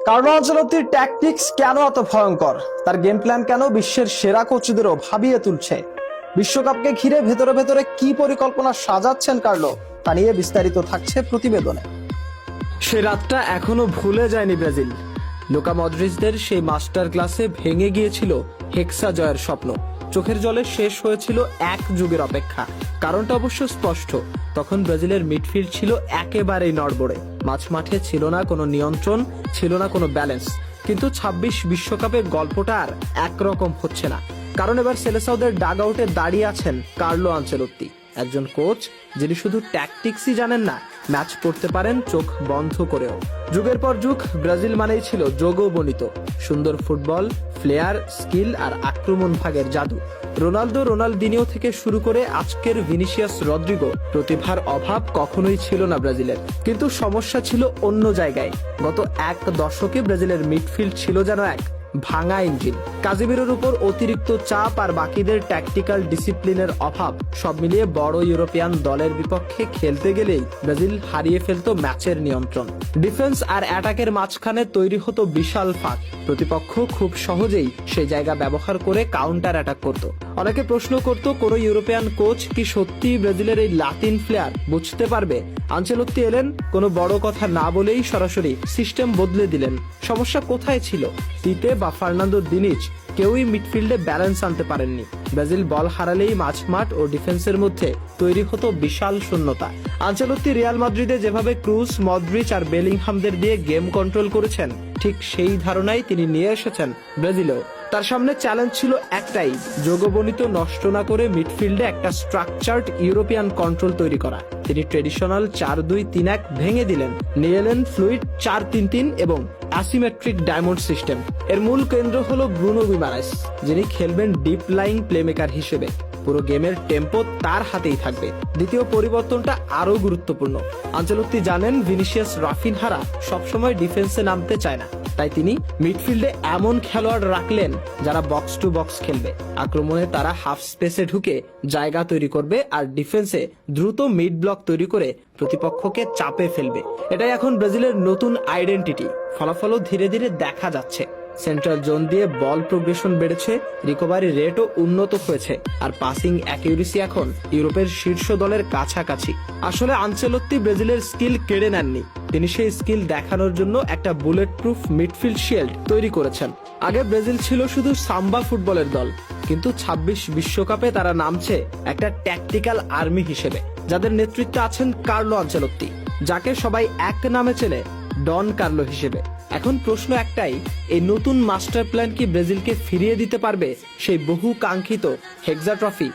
Carlo আনচেলত্তির tactics কেন এত ভয়ঙ্কর, তার গেম প্ল্যান কেন বিশ্বের সেরা কোচদেরও ভাবিয়ে তুলছে, বিশ্বকাপকে ঘিরে ভেতরে ভেতরে কি পরিকল্পনা সাজাচ্ছেন কার্লো, তা নিয়ে বিস্তারিত থাকছে প্রতিবেদনে। সে রাতটা এখনো ভুলে যায়নি ব্রাজিল। লুকা মডরিচদের সেই মাস্টার ক্লাসে ভেঙে গিয়েছিল হেক্সা জয়ের স্বপ্ন। চোখের জলে শেষ হয়েছিল এক যুগের অপেক্ষা। কারণটা অবশ্য স্পষ্ট, তখন ব্রাজিলের মিডফিল্ড ছিল একেবারেই নড়বড়ে। মাঝমাঠে ছিল না কোনো নিয়ন্ত্রণ, ছিল না কোনো ব্যালেন্স। কিন্তু ২৬ বিশ্বকাপে গল্পটা আর একরকম হচ্ছে না, কারণ এবার সেলেসাওদের ডাগ আউটে দাঁড়িয়ে আছেন কার্লো আনচেলত্তি, একজন কোচ যিনি শুধু ট্যাকটিক্সই জানেন না, ম্যাচ পড়তে পারেন চোখ বন্ধ করেও। যুগের পর যুগ ব্রাজিল মানেই ছিল যোগবনিত সুন্দর ফুটবল, ফ্লেয়ার, স্কিল আর আক্রমণ ভাগের জাদু। রোনালদো, রোনালদিনিও থেকে শুরু করে আজকের ভিনিসিয়াস রদ্রিগো, প্রতিভার অভাব কখনোই ছিল না ব্রাজিলের। কিন্তু সমস্যা ছিল অন্য জায়গায়। গত এক দশকে ব্রাজিলের মিডফিল্ড ছিল যেন এক ভাঙা ইঞ্জিন। কাজিমিরোর উপর অতিরিক্ত চাপ আর বাকিদের ট্যাকটিক্যাল ডিসিপ্লিনের অভাব, সব মিলিয়ে বড় ইউরোপিয়ান দলের বিপক্ষে খেলতে গেলেই ব্রাজিল হারিয়ে ফেলতো ম্যাচের নিয়ন্ত্রণ। ডিফেন্স আর অ্যাটাকের মাঝখানে তৈরি হতো বিশাল ফাঁক। প্রতিপক্ষ খুব সহজেই সেই জায়গা ব্যবহার করে কাউন্টার অ্যাটাক করত। অনেকে প্রশ্ন করত, কোনো ইউরোপিয়ান কোচ কি সত্যি ব্রাজিলের এই লাতিন ফ্লেয়ার বুঝতে পারবে? আনচেলত্তি এলেন, কোনো বড় কথা না বলেই সরাসরি সিস্টেম বদলে দিলেন। সমস্যা কোথায় ছিল? তিতে বা ফার্নান্দো দিনিচ কেউই মিডফিল্ডে ব্যালেন্স আনতে পারেননি। ব্রাজিল বল হারালেই মাঝমাঠ ও ডিফেন্সের মধ্যে তৈরি হতো বিশাল শূন্যতা। আনচেলত্তি রিয়াল মাদ্রিদে যেভাবে ক্রুজ, মডরিচ আর বেলিংহামদের দিয়ে গেম কন্ট্রোল করেছেন, ঠিক সেই ধারণাই তিনি নিয়ে এসেছেন ব্রাজিলেও। তার সামনে চ্যালেঞ্জ ছিল একটাই, যোগবনিত নষ্ট না করে মিডফিল্ডে একটা স্ট্রাকচার্ড ইউরোপিয়ান কন্ট্রোল তৈরি করা। তিনি ট্রেডিশনাল ৪-২-৩-১ ভেঙে দিলেন, নিয়ে এলেন ফ্লুইড ৪-৩-৩ এবং অ্যাসিমেট্রিক ডায়মন্ড সিস্টেম। এর মূল কেন্দ্র হলো ব্রুনো গুইমারেস, যিনি খেলবেন ডিপ লাইং প্লেমেকার হিসেবে। পুরো গেমের টেম্পো তার হাতেই থাকবে। দ্বিতীয় পরিবর্তনটা আরো গুরুত্বপূর্ণ। আনচেলত্তি জানেন ভিনিসিয়াস, রাফিনহারা সবসময় ডিফেন্সে নামতে চায় না, তাই তিনি মিডফিল্ডে এমন খেলোয়াড় রাখলেন যারা বক্স টু বক্স খেলবে। আক্রমণে তারা হাফ স্পেসে ঢুকে জায়গা তৈরি করবে আর ডিফেন্সে দ্রুত মিড ব্লক তৈরি করে প্রতিপক্ষকে চাপে ফেলবে। এটাই এখন ব্রাজিলের নতুন আইডেন্টিটি। ফলাফলও ধীরে ধীরে দেখা যাচ্ছে। সেন্ট্রাল জোন দিয়ে বল প্রোগ্রেশন বেড়েছে, রিকভারি রেটও উন্নত হয়েছে, আর পাসিং অ্যাকিউরেসি এখন ইউরোপের শীর্ষ দলের কাছাকাছি। আসলে আনচেলত্তি ব্রাজিলের স্কিল কেড়ে নেননি, তিনি সেই স্কিল দেখানোর জন্য একটা বুলেট প্রুফ মিডফিল্ড শিল্ড তৈরি করেছেন। আগে ব্রাজিল ছিল শুধু সাম্বা ফুটবলের দল, কিন্তু ২৬ বিশ্বকাপে তারা নামছে একটা ট্যাকটিক্যাল আর্মি হিসেবে, যাদের নেতৃত্বে আছেন কার্লো আনচেলত্তি, যাকে সবাই এক নামে চেনে, ডন কার্লো হিসেবে। এখন প্রশ্ন একটাই, এই নতুন মাস্টার প্ল্যান কি ব্রাজিলকে ফিরিয়ে দিতে পারবে সেই বহু কাঙ্ক্ষিত হেক্সা ট্রফি?